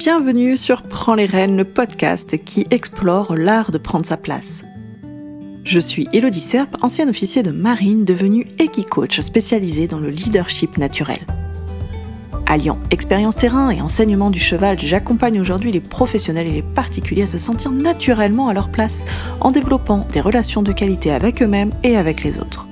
Bienvenue sur Prends les rênes, le podcast qui explore l'art de prendre sa place. Je suis Élodie Serpe, ancienne officier de marine devenue équicoach spécialisée dans le leadership naturel. Alliant expérience terrain et enseignement du cheval, j'accompagne aujourd'hui les professionnels et les particuliers à se sentir naturellement à leur place en développant des relations de qualité avec eux-mêmes et avec les autres.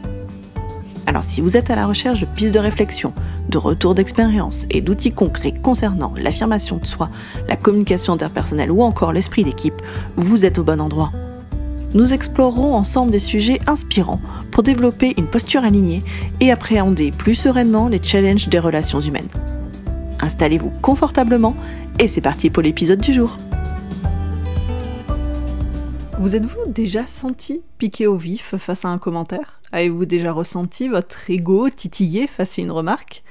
Alors si vous êtes à la recherche de pistes de réflexion, de retours d'expérience et d'outils concrets concernant l'affirmation de soi, la communication interpersonnelle ou encore l'esprit d'équipe, vous êtes au bon endroit. Nous explorerons ensemble des sujets inspirants pour développer une posture alignée et appréhender plus sereinement les challenges des relations humaines. Installez-vous confortablement et c'est parti pour l'épisode du jour. Vous êtes-vous déjà senti piqué au vif face à un commentaire ? Avez-vous déjà ressenti votre ego titiller face à une remarque ?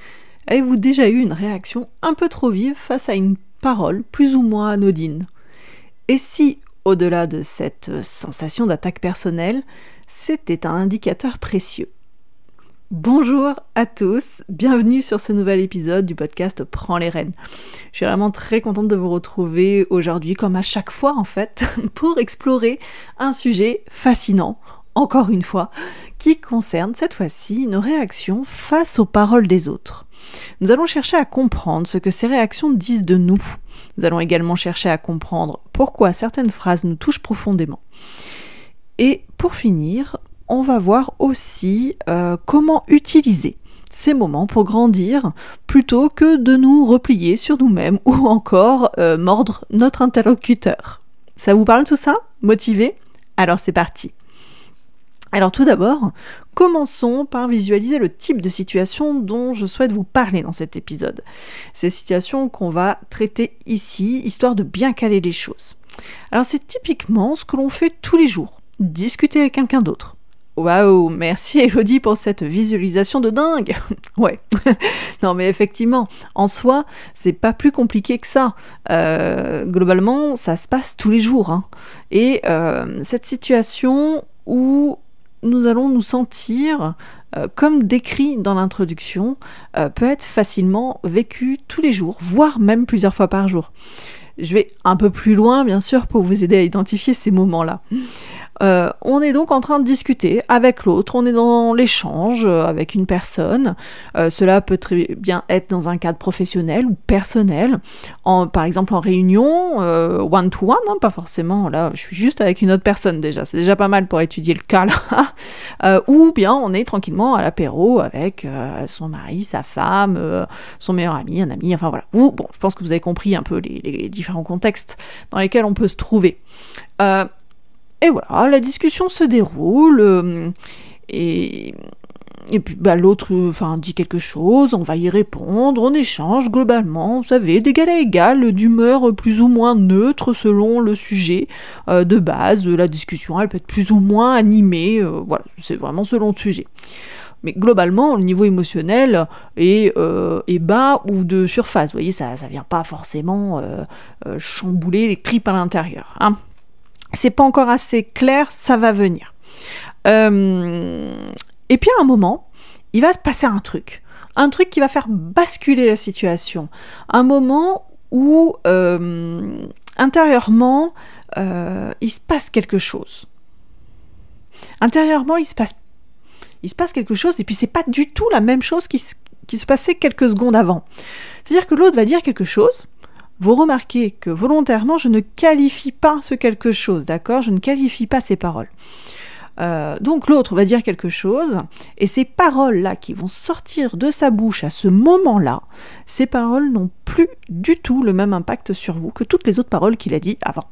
Avez-vous déjà eu une réaction un peu trop vive face à une parole plus ou moins anodine ? Et si, au-delà de cette sensation d'attaque personnelle, c'était un indicateur précieux ? Bonjour à tous, bienvenue sur ce nouvel épisode du podcast Prends les rênes. Je suis vraiment très contente de vous retrouver aujourd'hui, comme à chaque fois en fait, pour explorer un sujet fascinant, encore une fois, qui concerne cette fois-ci nos réactions face aux paroles des autres. Nous allons chercher à comprendre ce que ces réactions disent de nous. Nous allons également chercher à comprendre pourquoi certaines phrases nous touchent profondément. Et pour finir, on va voir aussi comment utiliser ces moments pour grandir plutôt que de nous replier sur nous-mêmes ou encore mordre notre interlocuteur. Ça vous parle tout ça ? Motivé ? Alors c'est parti. Alors tout d'abord, commençons par visualiser le type de situation dont je souhaite vous parler dans cet épisode. Ces situations qu'on va traiter ici, histoire de bien caler les choses. Alors c'est typiquement ce que l'on fait tous les jours, discuter avec quelqu'un d'autre. Waouh, merci Élodie pour cette visualisation de dingue. Ouais, non mais effectivement, en soi, c'est pas plus compliqué que ça. Globalement, ça se passe tous les jours. Hein. Et cette situation où nous allons nous sentir, comme décrit dans l'introduction, peut être facilement vécue tous les jours, voire même plusieurs fois par jour. Je vais un peu plus loin, bien sûr, pour vous aider à identifier ces moments-là. On est donc en train de discuter avec l'autre, on est dans l'échange avec une personne. Cela peut très bien être dans un cadre professionnel ou personnel, par exemple en réunion, one-to-one, hein, pas forcément, là je suis juste avec une autre personne déjà, c'est déjà pas mal pour étudier le cas là. Ou bien on est tranquillement à l'apéro avec son mari, sa femme, son meilleur ami, un ami, enfin voilà. Bon, je pense que vous avez compris un peu les différents contextes dans lesquels on peut se trouver. Et voilà, la discussion se déroule, et puis l'autre dit quelque chose, on va y répondre, on échange globalement, vous savez, d'égal à égal, d'humeur plus ou moins neutre selon le sujet de base. La discussion, elle peut être plus ou moins animée, voilà, c'est vraiment selon le sujet. Mais globalement, le niveau émotionnel est bas ou de surface. Vous voyez, ça vient pas forcément chambouler les tripes à l'intérieur, hein. C'est pas encore assez clair, ça va venir. Et puis à un moment, il va se passer un truc qui va faire basculer la situation. Un moment où intérieurement, il se passe quelque chose. Intérieurement, il se passe quelque chose, et puis c'est pas du tout la même chose qui se passait quelques secondes avant. C'est-à-dire que l'autre va dire quelque chose. Vous remarquez que volontairement, je ne qualifie pas ce quelque chose, d'accord ? Je ne qualifie pas ces paroles. Donc l'autre va dire quelque chose, et ces paroles-là qui vont sortir de sa bouche à ce moment-là, ces paroles n'ont plus du tout le même impact sur vous que toutes les autres paroles qu'il a dit avant.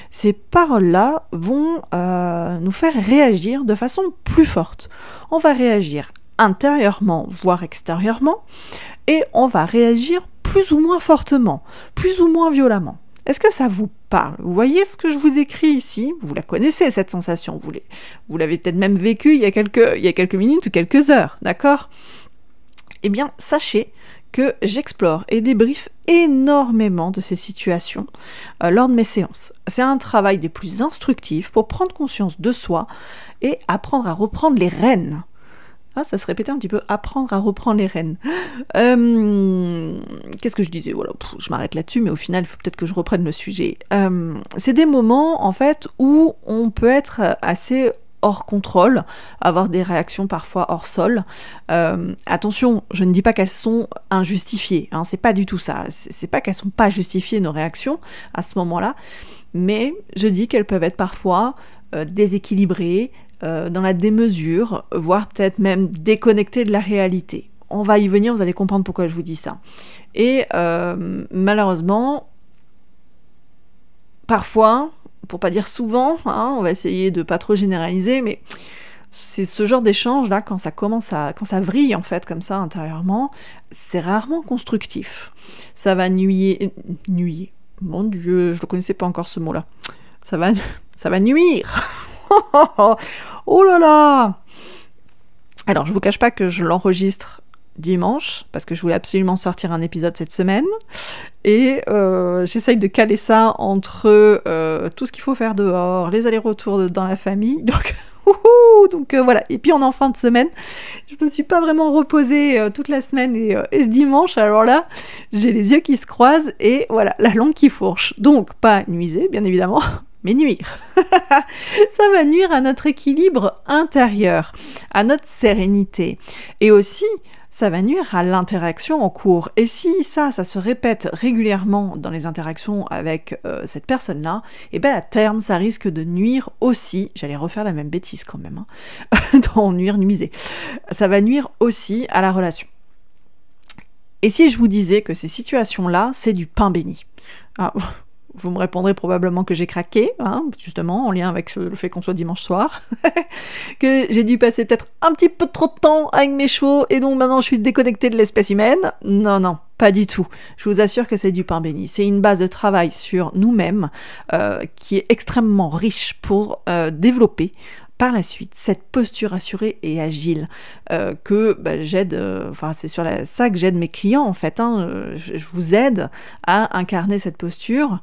Ces paroles-là vont nous faire réagir de façon plus forte. On va réagir intérieurement, voire extérieurement, et on va réagir plus ou moins fortement, plus ou moins violemment. Est-ce que ça vous parle ? Vous voyez ce que je vous décris ici ? Vous la connaissez, cette sensation. Vous l'avez peut-être même vécue il y a quelques minutes ou quelques heures, d'accord ? Eh bien, sachez que j'explore et débriefe énormément de ces situations lors de mes séances. C'est un travail des plus instructifs pour prendre conscience de soi et apprendre à reprendre les rênes. Ah, ça se répétait un petit peu, apprendre à reprendre les rênes. Qu'est-ce que je disais? Voilà, je m'arrête là-dessus, mais au final, il faut peut-être que je reprenne le sujet. C'est des moments, en fait, où on peut être assez hors contrôle, avoir des réactions parfois hors sol. Attention, je ne dis pas qu'elles sont injustifiées, hein, c'est pas du tout ça. C'est pas qu'elles sont pas justifiées, nos réactions, à ce moment-là, mais je dis qu'elles peuvent être parfois déséquilibrées, dans la démesure, voire peut-être même déconnectées de la réalité. On va y venir, vous allez comprendre pourquoi je vous dis ça. Et malheureusement, parfois, pour pas dire souvent, hein, on va essayer de pas trop généraliser, mais c'est ce genre d'échange là, quand ça vrille en fait comme ça intérieurement, c'est rarement constructif. Ça va nuire. Mon Dieu, je ne connaissais pas encore ce mot-là. Ça va nuire. Oh là là. Alors, je vous cache pas que je l'enregistre dimanche, parce que je voulais absolument sortir un épisode cette semaine, et j'essaye de caler ça entre tout ce qu'il faut faire dehors, les allers-retours dans la famille, donc voilà, et puis on est en fin de semaine, je me suis pas vraiment reposée toute la semaine, et ce dimanche, alors là, j'ai les yeux qui se croisent, et voilà, la langue qui fourche, donc pas nuiser, bien évidemment, mais nuire. Ça va nuire à notre équilibre intérieur, à notre sérénité, et aussi ça va nuire à l'interaction en cours. Et si ça se répète régulièrement dans les interactions avec cette personne-là, et bien à terme, ça risque de nuire aussi, j'allais refaire la même bêtise quand même, hein, dans nuiser, ça va nuire aussi à la relation. Et si je vous disais que ces situations-là, c'est du pain béni? Vous me répondrez probablement que j'ai craqué, hein, justement, en lien avec le fait qu'on soit dimanche soir, que j'ai dû passer peut-être un petit peu trop de temps avec mes chevaux, et donc maintenant je suis déconnectée de l'espèce humaine. Non, pas du tout. Je vous assure que c'est du pain béni. C'est une base de travail sur nous-mêmes qui est extrêmement riche pour développer par la suite cette posture assurée et agile que j'aide, c'est sur ça que j'aide mes clients en fait, hein, je vous aide à incarner cette posture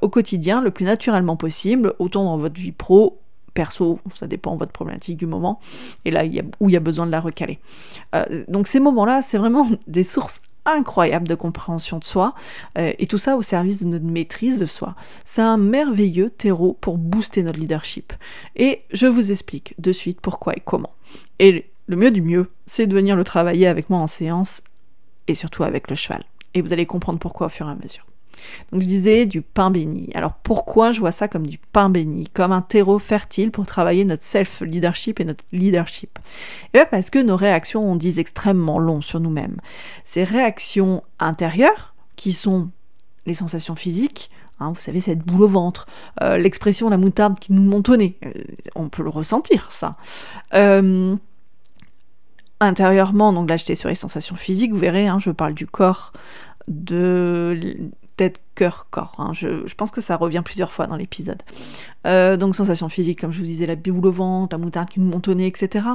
au quotidien le plus naturellement possible, autant dans votre vie pro, perso, ça dépend de votre problématique du moment, et là où il y a besoin de la recaler. Donc ces moments-là, c'est vraiment des sources incroyable de compréhension de soi, et tout ça au service de notre maîtrise de soi. C'est un merveilleux terreau pour booster notre leadership. Et je vous explique de suite pourquoi et comment. Et le mieux du mieux, c'est de venir le travailler avec moi en séance, et surtout avec le cheval. Et vous allez comprendre pourquoi au fur et à mesure. Donc je disais du pain béni. Alors pourquoi je vois ça comme du pain béni, comme un terreau fertile pour travailler notre self-leadership et notre leadership? Et bien parce que nos réactions en disent extrêmement long sur nous-mêmes. Ces réactions intérieures, qui sont les sensations physiques, hein, vous savez, cette boule au ventre, l'expression la moutarde qui nous monte au nez, on peut le ressentir ça. Intérieurement, donc là j'étais sur les sensations physiques, vous verrez, hein, je parle du corps, de tête, cœur, corps. Hein. Je pense que ça revient plusieurs fois dans l'épisode. Donc sensations physiques, comme je vous disais, la boule au ventre, la moutarde qui nous monte au nez, etc.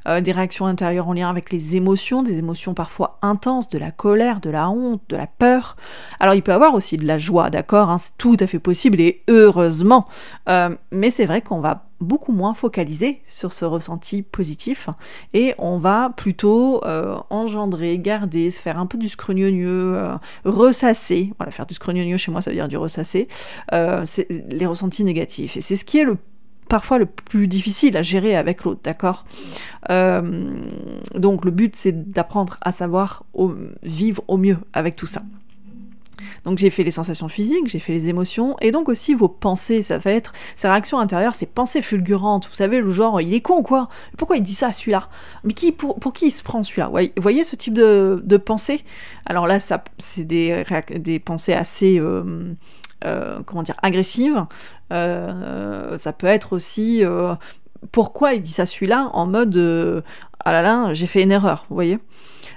Des réactions intérieures en lien avec les émotions, des émotions parfois intenses, de la colère, de la honte, de la peur. Alors il peut y avoir aussi de la joie, d'accord, hein, c'est tout à fait possible et heureusement. Mais c'est vrai qu'on va beaucoup moins focaliser sur ce ressenti positif et on va plutôt engendrer, garder, se faire un peu du scrognonieux, ressasser. Voilà, faire du scrognonieux chez moi ça veut dire du ressasser, c'est les ressentis négatifs. Et c'est ce qui est parfois le plus difficile à gérer avec l'autre, d'accord? Donc le but c'est d'apprendre à savoir vivre au mieux avec tout ça. Donc j'ai fait les sensations physiques, j'ai fait les émotions, et donc aussi vos pensées, ça va être ces réactions intérieures, ces pensées fulgurantes, vous savez, le genre, il est con ou quoi? Pourquoi il dit ça, celui-là? Mais pour qui il se prend, celui-là? Vous voyez ce type de pensée? Alors là, c'est des pensées assez... agressives. Ça peut être aussi... pourquoi il dit ça, celui-là? En mode... ah là là, j'ai fait une erreur, vous voyez?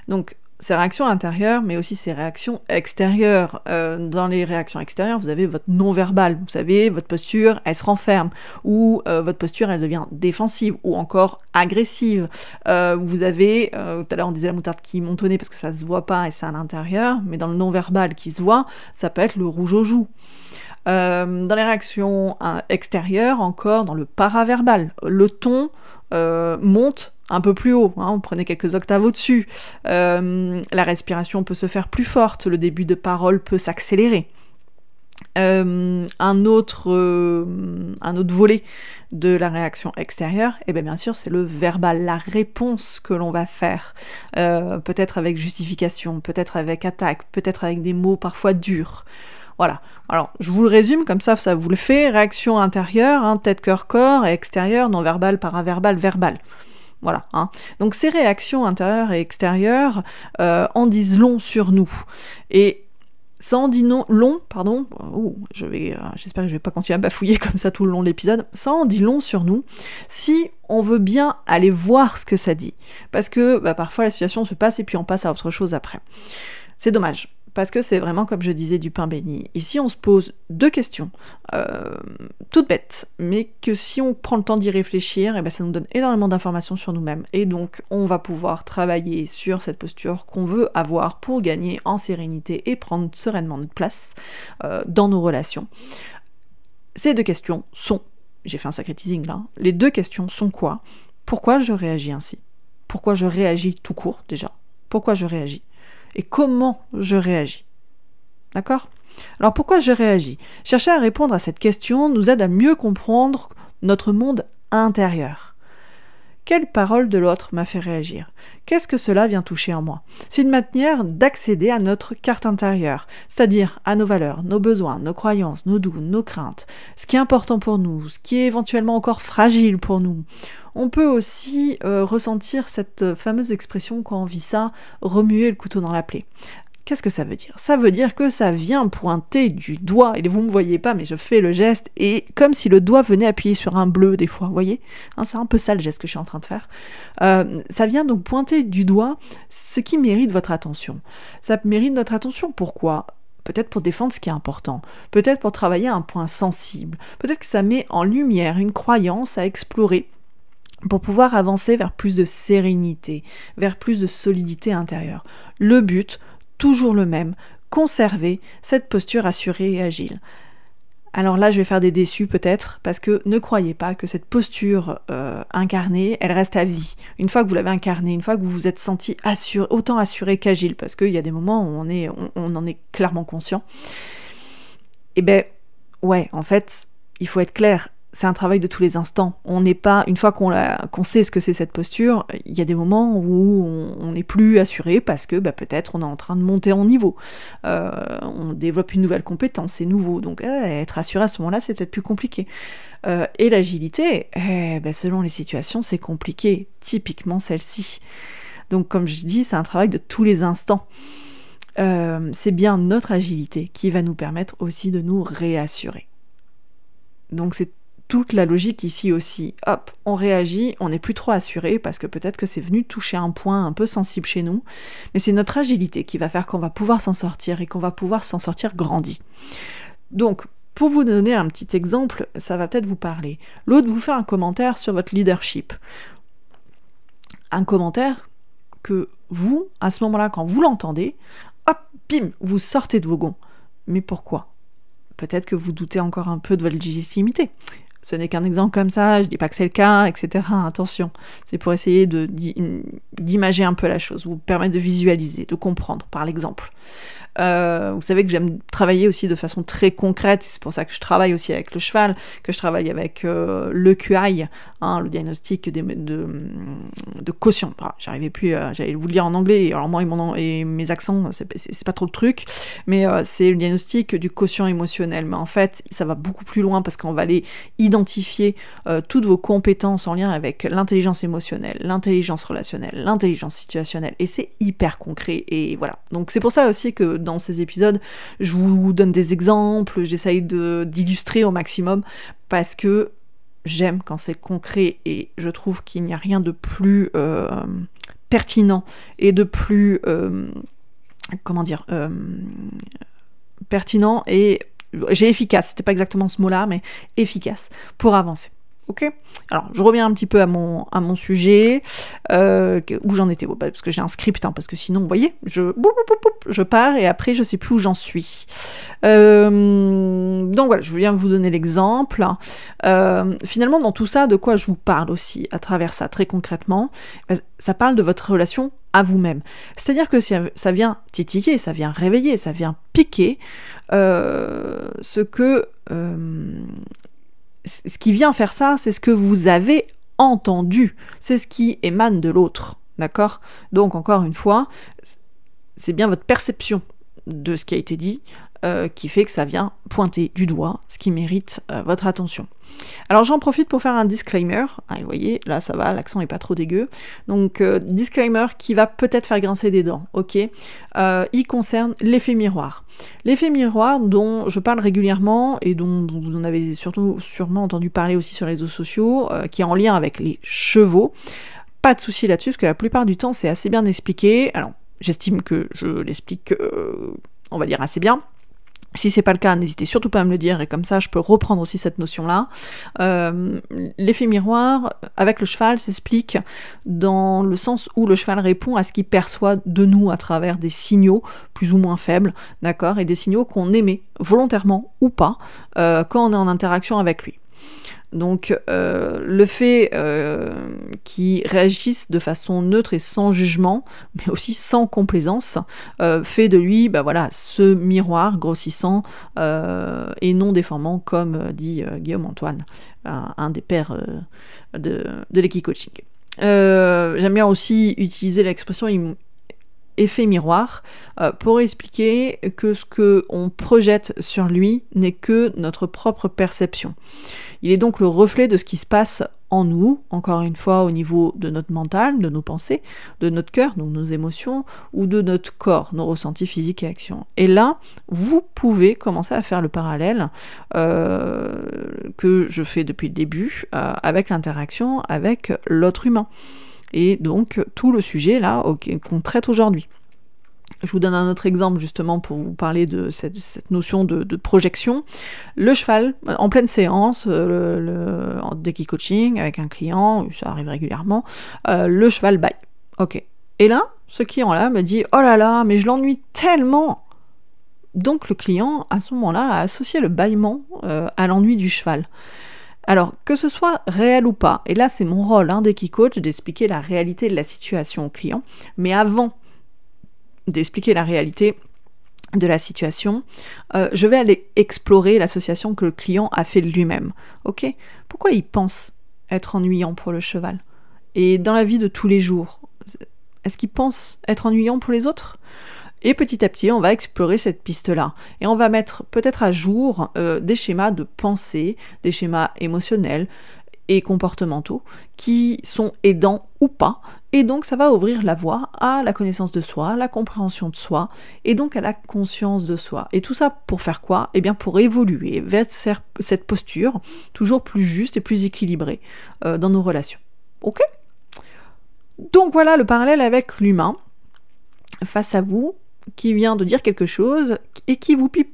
Donc... ces réactions intérieures, mais aussi ces réactions extérieures. Dans les réactions extérieures, vous avez votre non-verbal. Vous savez, votre posture, elle se renferme. Ou votre posture, elle devient défensive. Ou encore agressive. Vous avez, tout à l'heure on disait la moutarde qui monte au nez parce que ça se voit pas et c'est à l'intérieur. Mais dans le non-verbal qui se voit, ça peut être le rouge aux joues. Dans les réactions extérieures, encore dans le paraverbal. Le ton monte un peu plus haut, hein, prenez quelques octaves au-dessus. La respiration peut se faire plus forte, le début de parole peut s'accélérer. Un autre volet de la réaction extérieure, et bien sûr c'est le verbal, la réponse que l'on va faire, peut-être avec justification, peut-être avec attaque, peut-être avec des mots parfois durs. Voilà, alors je vous le résume comme ça vous le fait, réaction intérieure, hein, tête, cœur, corps, et extérieure, non-verbal, paraverbal, verbal. Voilà, hein. Donc ces réactions intérieures et extérieures en disent long sur nous. Et ça en dit long, pardon, j'espère que je vais pas continuer à bafouiller comme ça tout le long de l'épisode, ça en dit long sur nous si on veut bien aller voir ce que ça dit. Parce que parfois la situation se passe et puis on passe à autre chose après. C'est dommage. Parce que c'est vraiment, comme je disais, du pain béni. Ici, on se pose 2 questions, toutes bêtes, mais que si on prend le temps d'y réfléchir, ça nous donne énormément d'informations sur nous-mêmes. Et donc, on va pouvoir travailler sur cette posture qu'on veut avoir pour gagner en sérénité et prendre sereinement notre place dans nos relations. Ces 2 questions sont, j'ai fait un sacré teasing là, les 2 questions sont quoi ? Pourquoi je réagis ainsi ? Pourquoi je réagis tout court, déjà ? Pourquoi je réagis ? Et comment je réagis. D'accord ? Alors pourquoi je réagis ? Chercher à répondre à cette question nous aide à mieux comprendre notre monde intérieur. Quelle parole de l'autre m'a fait réagir ? Qu'est-ce que cela vient toucher en moi ? C'est une manière d'accéder à notre carte intérieure, c'est-à-dire à nos valeurs, nos besoins, nos croyances, nos doutes, nos craintes, ce qui est important pour nous, ce qui est éventuellement encore fragile pour nous. On peut aussi ressentir cette fameuse expression quand on vit ça, remuer le couteau dans la plaie. Qu'est-ce que ça veut dire ? Ça veut dire que ça vient pointer du doigt, et vous ne me voyez pas, mais je fais le geste, et comme si le doigt venait appuyer sur un bleu des fois, vous voyez ? Hein, c'est un peu ça le geste que je suis en train de faire. Ça vient donc pointer du doigt ce qui mérite votre attention. Ça mérite notre attention, pourquoi ? Peut-être pour défendre ce qui est important, peut-être pour travailler un point sensible, peut-être que ça met en lumière une croyance à explorer, pour pouvoir avancer vers plus de sérénité, vers plus de solidité intérieure. Le but, toujours le même, conserver cette posture assurée et agile. Alors là, je vais faire des déçus peut-être, parce que ne croyez pas que cette posture incarnée, elle reste à vie. Une fois que vous l'avez incarnée, une fois que vous vous êtes senti autant assuré qu'agile, parce qu'il y a des moments où on en est clairement conscient, ouais, en fait, il faut être clair, c'est un travail de tous les instants. On n'est pas, une fois qu'on sait ce que c'est cette posture, il y a des moments où on n'est plus assuré parce que peut-être on est en train de monter en niveau. On développe une nouvelle compétence, c'est nouveau. Donc être assuré à ce moment-là, c'est peut-être plus compliqué. Et l'agilité, selon les situations, c'est compliqué. Typiquement celle-ci. Donc comme je dis, c'est un travail de tous les instants. C'est bien notre agilité qui va nous permettre aussi de nous réassurer. Donc c'est toute la logique ici aussi. Hop, on réagit, on n'est plus trop assuré parce que peut-être que c'est venu toucher un point un peu sensible chez nous, mais c'est notre agilité qui va faire qu'on va pouvoir s'en sortir et qu'on va pouvoir s'en sortir grandi. Donc, pour vous donner un petit exemple, ça va peut-être vous parler. L'autre vous fait un commentaire sur votre leadership. Un commentaire que vous, à ce moment-là, quand vous l'entendez, hop, bim, vous sortez de vos gonds. Mais pourquoi ? Peut-être que vous doutez encore un peu de votre légitimité. Ce n'est qu'un exemple comme ça, je dis pas que c'est le cas, etc. Attention, c'est pour essayer d'imager un peu la chose, vous permettre de visualiser, de comprendre par l'exemple. Vous savez que j'aime travailler aussi de façon très concrète, c'est pour ça que je travaille aussi avec le cheval, que je travaille avec le QI, le diagnostic de quotient. J'arrivais plus, j'allais vous le dire en anglais, alors moi et mes accents, c'est pas trop le truc, mais c'est le diagnostic du quotient émotionnel. Mais en fait, ça va beaucoup plus loin parce qu'on va aller identifier toutes vos compétences en lien avec l'intelligence émotionnelle, l'intelligence relationnelle, l'intelligence situationnelle, et c'est hyper concret, et voilà. Donc c'est pour ça aussi que dans ces épisodes, je vous donne des exemples, j'essaye d'illustrer au maximum, parce que j'aime quand c'est concret, et je trouve qu'il n'y a rien de plus pertinent et de plus pertinent et j'ai efficace, c'était pas exactement ce mot-là, mais efficace pour avancer. Ok, alors je reviens un petit peu à mon sujet, où j'en étais, parce que j'ai un script, parce que sinon, vous voyez, je pars et après je sais plus où j'en suis. Donc voilà, je viens vous donner l'exemple. Finalement, dans tout ça, de quoi je vous parle aussi à travers ça, très concrètement, ça parle de votre relation à vous-même. C'est-à-dire que ça vient titiller, ça vient réveiller, ça vient piquer ce qui vient faire ça, c'est ce que vous avez entendu, c'est ce qui émane de l'autre, d'accord? Donc encore une fois, c'est bien votre perception de ce qui a été dit qui fait que ça vient pointer du doigt ce qui mérite votre attention. Alors j'en profite pour faire un disclaimer, vous voyez, là ça va, l'accent est pas trop dégueu, donc disclaimer qui va peut-être faire grincer des dents, ok? Il concerne l'effet miroir. L'effet miroir dont je parle régulièrement et dont vous en avez sûrement entendu parler aussi sur les réseaux sociaux, qui est en lien avec les chevaux. Pas de souci là-dessus, parce que la plupart du temps c'est assez bien expliqué. Alors j'estime que je l'explique, on va dire, assez bien. Si c'est pas le cas, n'hésitez surtout pas à me le dire, et comme ça je peux reprendre aussi cette notion-là. L'effet miroir avec le cheval s'explique dans le sens où le cheval répond à ce qu'il perçoit de nous à travers des signaux plus ou moins faibles, d'accord, et des signaux qu'on émet, volontairement ou pas, quand on est en interaction avec lui. Donc le fait qu'ils réagissent de façon neutre et sans jugement, mais aussi sans complaisance, fait de lui ce miroir grossissant et non déformant, comme dit Guillaume Antoine, un des pères de l'équicoaching. J'aime bien aussi utiliser l'expression effet miroir pour expliquer que ce qu'on projette sur lui n'est que notre propre perception. Il est donc le reflet de ce qui se passe en nous, encore une fois au niveau de notre mental, de nos pensées, de notre cœur, donc nos émotions, ou de notre corps, nos ressentis physiques et actions. Et là, vous pouvez commencer à faire le parallèle que je fais depuis le début avec l'interaction avec l'autre humain. Et donc tout le sujet là qu'on traite aujourd'hui. Je vous donne un autre exemple justement pour vous parler de cette notion de projection. Le cheval, en pleine séance, en déki-coaching avec un client, ça arrive régulièrement, le cheval bâille. Ok. Et là, ce client-là me dit « Oh là là, mais je l'ennuie tellement !» Donc le client, à ce moment-là, a associé le bâillement à l'ennui du cheval. Alors, que ce soit réel ou pas, et là c'est mon rôle d'équicoach d'expliquer la réalité de la situation au client, mais avant d'expliquer la réalité de la situation, je vais aller explorer l'association que le client a fait de lui-même. Ok ? Pourquoi il pense être ennuyant pour le cheval ? Et dans la vie de tous les jours, est-ce qu'il pense être ennuyant pour les autres ? Et petit à petit, on va explorer cette piste-là. Et on va mettre peut-être à jour des schémas de pensée, des schémas émotionnels et comportementaux qui sont aidants ou pas. Et donc, ça va ouvrir la voie à la connaissance de soi, la compréhension de soi, et donc à la conscience de soi. Et tout ça pour faire quoi ? Eh bien, pour évoluer vers cette posture toujours plus juste et plus équilibrée dans nos relations. Ok ? Donc voilà le parallèle avec l'humain face à vous, qui vient de dire quelque chose et qui vous pique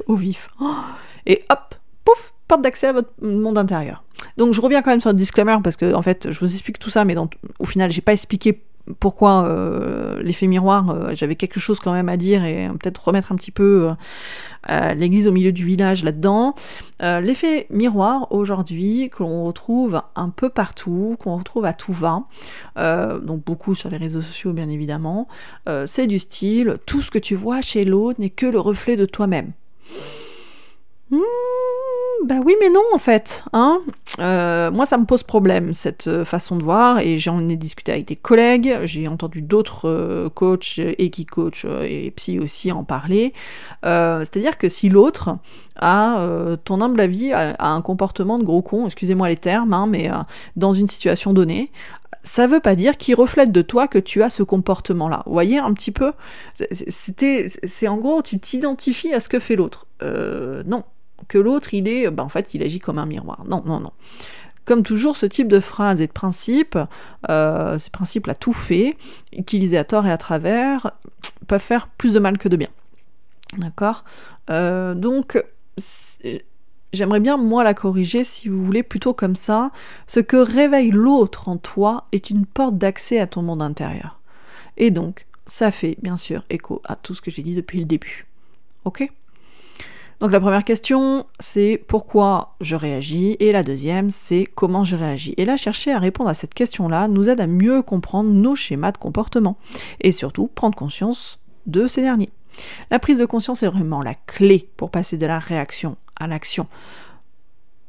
au vif. Et hop, pouf, porte d'accès à votre monde intérieur. Donc je reviens quand même sur le disclaimer parce que en fait je vous explique tout ça, mais au final j'ai pas expliqué pourquoi l'effet miroir, j'avais quelque chose quand même à dire et peut-être remettre un petit peu l'église au milieu du village là-dedans. L'effet miroir aujourd'hui, que l'on retrouve un peu partout, qu'on retrouve à tout va, donc beaucoup sur les réseaux sociaux bien évidemment, c'est du style « tout ce que tu vois chez l'autre n'est que le reflet de toi-même ». Bah oui mais non en fait, moi ça me pose problème cette façon de voir et j'en ai discuté avec des collègues, j'ai entendu d'autres coachs et qui coachent et psy aussi en parler, c'est-à-dire que si l'autre a, ton humble avis, a un comportement de gros con, excusez-moi les termes, mais dans une situation donnée, ça veut pas dire qu'il reflète de toi que tu as ce comportement-là. Vous voyez un petit peu, c'est en gros tu t'identifies à ce que fait l'autre. Non. Que l'autre, en fait, il agit comme un miroir. Non. Comme toujours, ce type de phrase et de principe, ces principes à tout fait, utilisés à tort et à travers, peuvent faire plus de mal que de bien. D'accord ? Donc, j'aimerais bien, moi, la corriger, si vous voulez, plutôt comme ça. Ce que réveille l'autre en toi est une porte d'accès à ton monde intérieur. Et donc, ça fait, bien sûr, écho à tout ce que j'ai dit depuis le début. Ok ? Donc la première question, c'est pourquoi je réagis, et la deuxième, c'est comment je réagis. Et là, chercher à répondre à cette question-là nous aide à mieux comprendre nos schémas de comportement, et surtout prendre conscience de ces derniers. La prise de conscience est vraiment la clé pour passer de la réaction à l'action.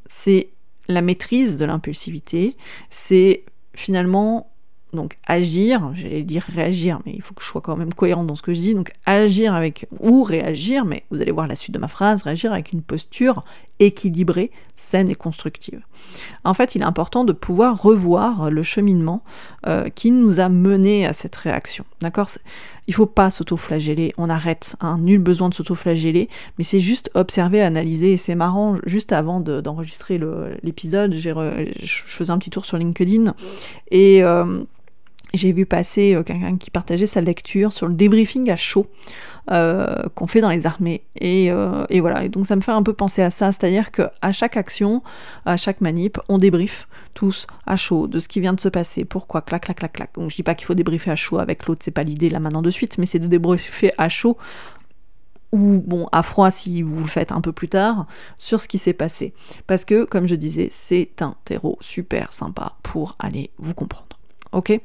C'est la maîtrise de l'impulsivité, c'est finalement donc agir, j'allais dire réagir, mais il faut que je sois quand même cohérente dans ce que je dis, donc agir avec, ou réagir, mais vous allez voir la suite de ma phrase, réagir avec une posture équilibrée, saine et constructive. En fait, il est important de pouvoir revoir le cheminement qui nous a mené à cette réaction, d'accord ? Il ne faut pas s'auto-flageller, on arrête, nul besoin de s'auto-flageller, mais c'est juste observer, analyser, et c'est marrant, juste avant d'enregistrer l'épisode, je faisais un petit tour sur LinkedIn, et j'ai vu passer quelqu'un qui partageait sa lecture sur le débriefing à chaud qu'on fait dans les armées. Et voilà, et donc ça me fait un peu penser à ça, c'est-à-dire qu'à chaque action, à chaque manip, on débriefe tous à chaud de ce qui vient de se passer, pourquoi, clac, clac, clac, clac. Donc je dis pas qu'il faut débriefer à chaud avec l'autre, c'est pas l'idée là maintenant de suite, mais c'est de débriefer à chaud, ou bon, à froid si vous le faites un peu plus tard, sur ce qui s'est passé. Parce que, comme je disais, c'est un terreau super sympa pour aller vous comprendre. Ok ?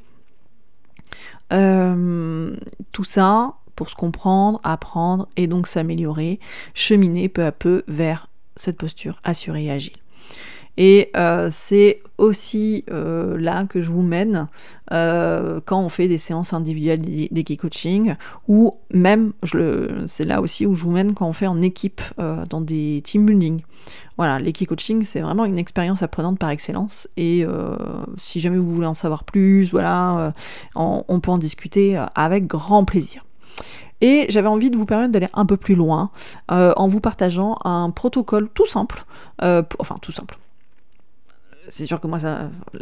Tout ça pour se comprendre, apprendre et donc s'améliorer, cheminer peu à peu vers cette posture assurée et agile. Et c'est aussi là que je vous mène quand on fait des séances individuelles d'Eki-coaching, ou même, c'est là aussi où je vous mène quand on fait en équipe dans des team building. Voilà, l'Eki-coaching, c'est vraiment une expérience apprenante par excellence, et si jamais vous voulez en savoir plus, voilà, on peut en discuter avec grand plaisir. Et j'avais envie de vous permettre d'aller un peu plus loin en vous partageant un protocole tout simple, tout simple. C'est sûr que moi,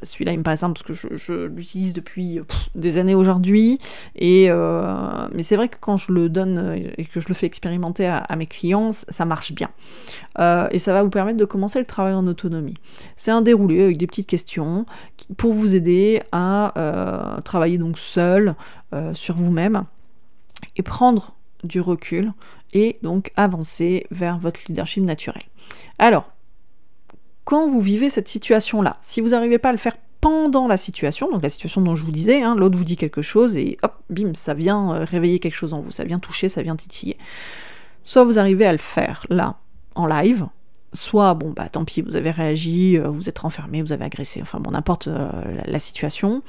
celui-là, il me paraît simple parce que je l'utilise depuis des années aujourd'hui. Mais c'est vrai que quand je le donne et que je le fais expérimenter à mes clients, ça marche bien. Et ça va vous permettre de commencer le travail en autonomie. C'est un déroulé avec des petites questions pour vous aider à travailler donc seul sur vous-même et prendre du recul et donc avancer vers votre leadership naturel. Alors, quand vous vivez cette situation-là, si vous n'arrivez pas à le faire pendant la situation, donc la situation dont je vous disais, l'autre vous dit quelque chose et hop, bim, ça vient réveiller quelque chose en vous, ça vient toucher, ça vient titiller. Soit vous arrivez à le faire là, en live, soit, bon, bah tant pis, vous avez réagi, vous êtes renfermé, vous avez agressé, enfin bon, n'importe la situation.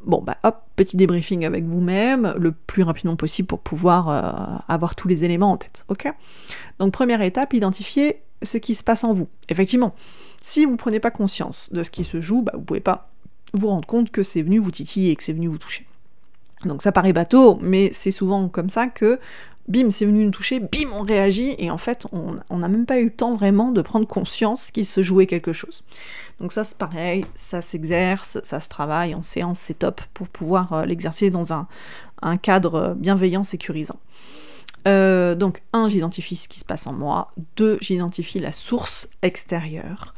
Bon, bah hop, petit débriefing avec vous-même, le plus rapidement possible pour pouvoir avoir tous les éléments en tête, ok ? Donc première étape, identifier ce qui se passe en vous. Effectivement, si vous ne prenez pas conscience de ce qui se joue, bah, vous ne pouvez pas vous rendre compte que c'est venu vous titiller et que c'est venu vous toucher. Donc ça paraît bateau, mais c'est souvent comme ça que, bim, c'est venu nous toucher, bim, on réagit, et en fait, on n'a même pas eu le temps vraiment de prendre conscience qu'il se jouait quelque chose. Donc ça, c'est pareil, ça s'exerce, ça se travaille en séance, c'est top pour pouvoir l'exercer dans un cadre bienveillant, sécurisant. Donc 1, j'identifie ce qui se passe en moi. 2, j'identifie la source extérieure.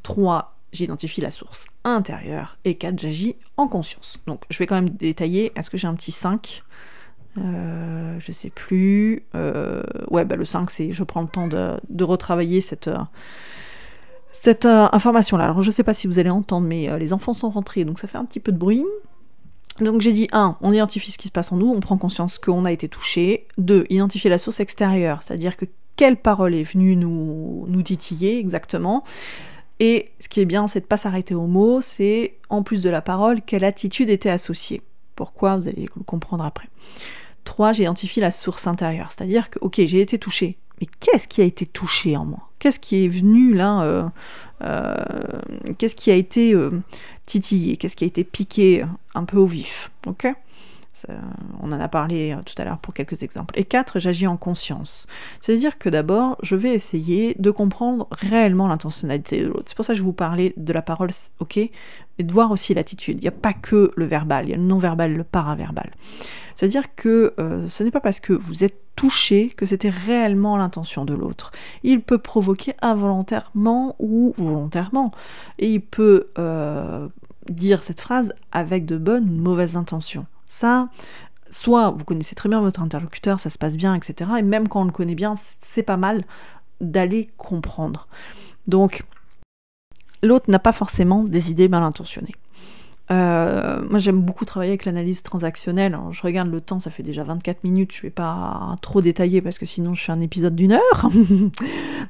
3, j'identifie la source intérieure. Et 4, j'agis en conscience. Donc je vais quand même détailler. Est-ce que j'ai un petit 5 ? Je sais plus. Ouais, bah le 5, c'est je prends le temps de retravailler cette information-là. Alors je sais pas si vous allez entendre, mais les enfants sont rentrés, donc ça fait un petit peu de bruit. Donc j'ai dit 1, on identifie ce qui se passe en nous, on prend conscience qu'on a été touché. 2, identifier la source extérieure, c'est-à-dire que quelle parole est venue nous titiller exactement. Et ce qui est bien, c'est de ne pas s'arrêter aux mots, c'est en plus de la parole, quelle attitude était associée. Pourquoi, vous allez le comprendre après. 3, j'identifie la source intérieure, c'est-à-dire que, ok, j'ai été touché, mais qu'est-ce qui a été touché en moi ? Qu'est-ce qui est venu là qu'est-ce qui a été titillé ? Qu'est-ce qui a été piqué un peu au vif ? Ok ? On en a parlé tout à l'heure pour quelques exemples. Et 4, j'agis en conscience. C'est-à-dire que d'abord, je vais essayer de comprendre réellement l'intentionnalité de l'autre. C'est pour ça que je vous parlais de la parole, ok, et de voir aussi l'attitude. Il n'y a pas que le verbal, il y a le non-verbal, le paraverbal. C'est-à-dire que ce n'est pas parce que vous êtes touché que c'était réellement l'intention de l'autre. Il peut provoquer involontairement ou volontairement. Et il peut dire cette phrase avec de bonnes ou mauvaises intentions. Ça, soit vous connaissez très bien votre interlocuteur, ça se passe bien, etc. Et même quand on le connaît bien, c'est pas mal d'aller comprendre. Donc, l'autre n'a pas forcément des idées mal intentionnées. Moi j'aime beaucoup travailler avec l'analyse transactionnelle. Alors, je regarde le temps, ça fait déjà 24 minutes, je vais pas trop détailler parce que sinon je fais un épisode d'1 heure.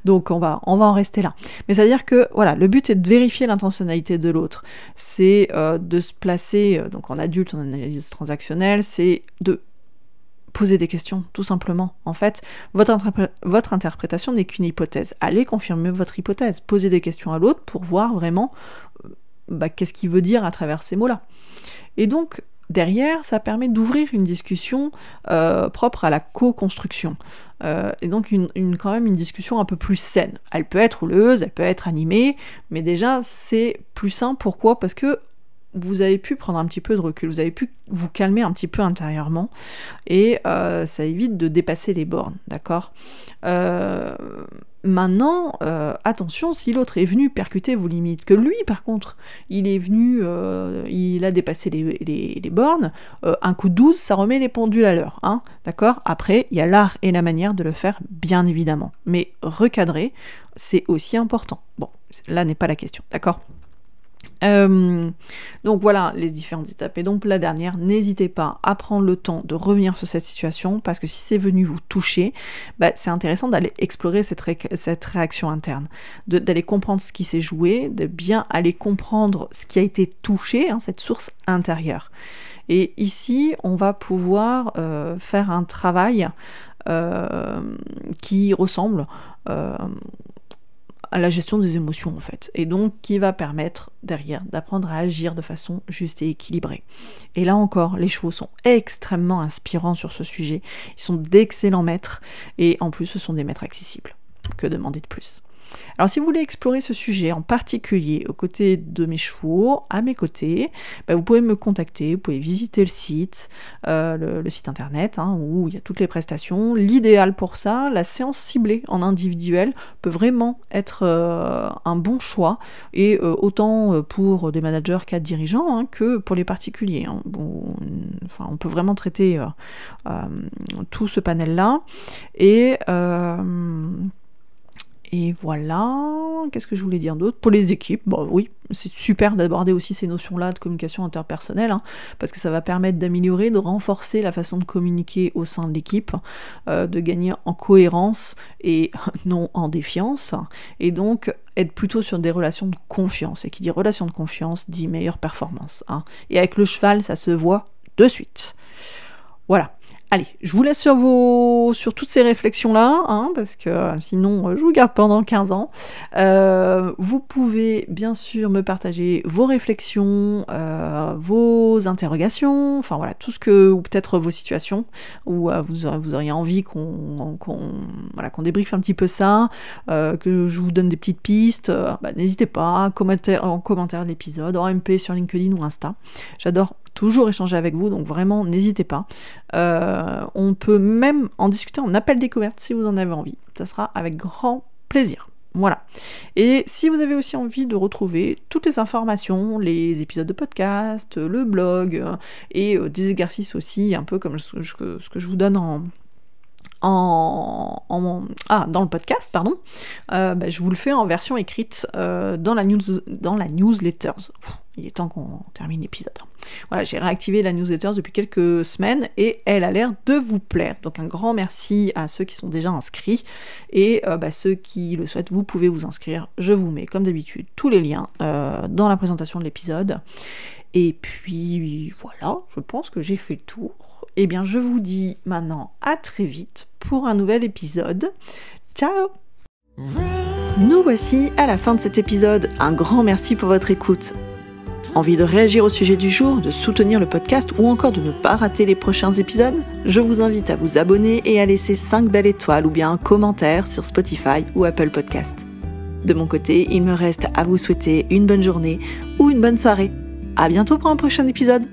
Donc on va en rester là. Mais ça veut dire que voilà, le but est de vérifier l'intentionnalité de l'autre. C'est de se placer, donc en adulte en analyse transactionnelle, c'est de poser des questions, tout simplement. En fait, votre interprétation n'est qu'une hypothèse. Allez confirmer votre hypothèse. Posez des questions à l'autre pour voir vraiment qu'est-ce qu'il veut dire à travers ces mots-là. Et donc, derrière, ça permet d'ouvrir une discussion propre à la co-construction. Et donc, quand même une discussion un peu plus saine. Elle peut être houleuse, elle peut être animée, mais déjà, c'est plus sain. Pourquoi ? Parce que vous avez pu prendre un petit peu de recul, vous avez pu vous calmer un petit peu intérieurement, et ça évite de dépasser les bornes, d'accord ? Maintenant, attention, si l'autre est venu percuter vos limites, que lui, par contre, il est venu, il a dépassé les bornes, un coup de 12, ça remet les pendules à l'heure, hein, d'accord ? Après, il y a l'art et la manière de le faire, bien évidemment, mais recadrer, c'est aussi important. Bon, là n'est pas la question, d'accord ? Donc voilà les différentes étapes. Et donc la dernière, n'hésitez pas à prendre le temps de revenir sur cette situation, parce que si c'est venu vous toucher, c'est intéressant d'aller explorer cette réaction interne, d'aller comprendre ce qui s'est joué, de bien aller comprendre ce qui a été touché, hein, cette source intérieure. Et ici, on va pouvoir faire un travail qui ressemble à la gestion des émotions en fait, et donc qui va permettre derrière d'apprendre à agir de façon juste et équilibrée. Et là encore, les chevaux sont extrêmement inspirants sur ce sujet, ils sont d'excellents maîtres, et en plus ce sont des maîtres accessibles. Que demander de plus ? Alors si vous voulez explorer ce sujet en particulier aux côtés de mes chevaux, à mes côtés, vous pouvez me contacter, vous pouvez visiter le site, le site internet, hein, où il y a toutes les prestations. L'idéal pour ça, la séance ciblée en individuel peut vraiment être un bon choix, et autant pour des managers qu'à dirigeants, hein, que pour les particuliers, hein. Bon, on peut vraiment traiter tout ce panel-là, et voilà, qu'est-ce que je voulais dire d'autre ? Pour les équipes, oui, c'est super d'aborder aussi ces notions-là de communication interpersonnelle, hein, parce que ça va permettre d'améliorer, de renforcer la façon de communiquer au sein de l'équipe, de gagner en cohérence et non en défiance, et donc être plutôt sur des relations de confiance. Et qui dit relation de confiance dit meilleure performance, hein. Et avec le cheval, ça se voit de suite. Voilà. Allez, je vous laisse sur toutes ces réflexions-là, hein, parce que sinon je vous garde pendant 15 ans. Vous pouvez bien sûr me partager vos réflexions, vos interrogations, enfin voilà, tout ce que, ou peut-être vos situations, où vous auriez envie qu'on débriefe un petit peu ça, que je vous donne des petites pistes. N'hésitez pas, en commentaire de l'épisode, en MP sur LinkedIn ou Insta. J'adore toujours échanger avec vous, donc vraiment n'hésitez pas. On peut même en discuter en appel découverte si vous en avez envie. Ça sera avec grand plaisir. Voilà. Et si vous avez aussi envie de retrouver toutes les informations, les épisodes de podcast, le blog, et des exercices aussi, un peu comme ce que je vous donne dans le podcast, pardon, je vous le fais en version écrite dans la newsletter. Il est temps qu'on termine l'épisode. Voilà, j'ai réactivé la newsletter depuis quelques semaines et elle a l'air de vous plaire. Donc un grand merci à ceux qui sont déjà inscrits, et ceux qui le souhaitent, vous pouvez vous inscrire. Je vous mets comme d'habitude tous les liens dans la présentation de l'épisode. Et puis voilà, je pense que j'ai fait le tour. Eh bien, je vous dis maintenant à très vite pour un nouvel épisode. Ciao! Nous voici à la fin de cet épisode. Un grand merci pour votre écoute. Envie de réagir au sujet du jour, de soutenir le podcast ou encore de ne pas rater les prochains épisodes? Je vous invite à vous abonner et à laisser 5 belles étoiles ou bien un commentaire sur Spotify ou Apple Podcast. De mon côté, il me reste à vous souhaiter une bonne journée ou une bonne soirée. À bientôt pour un prochain épisode.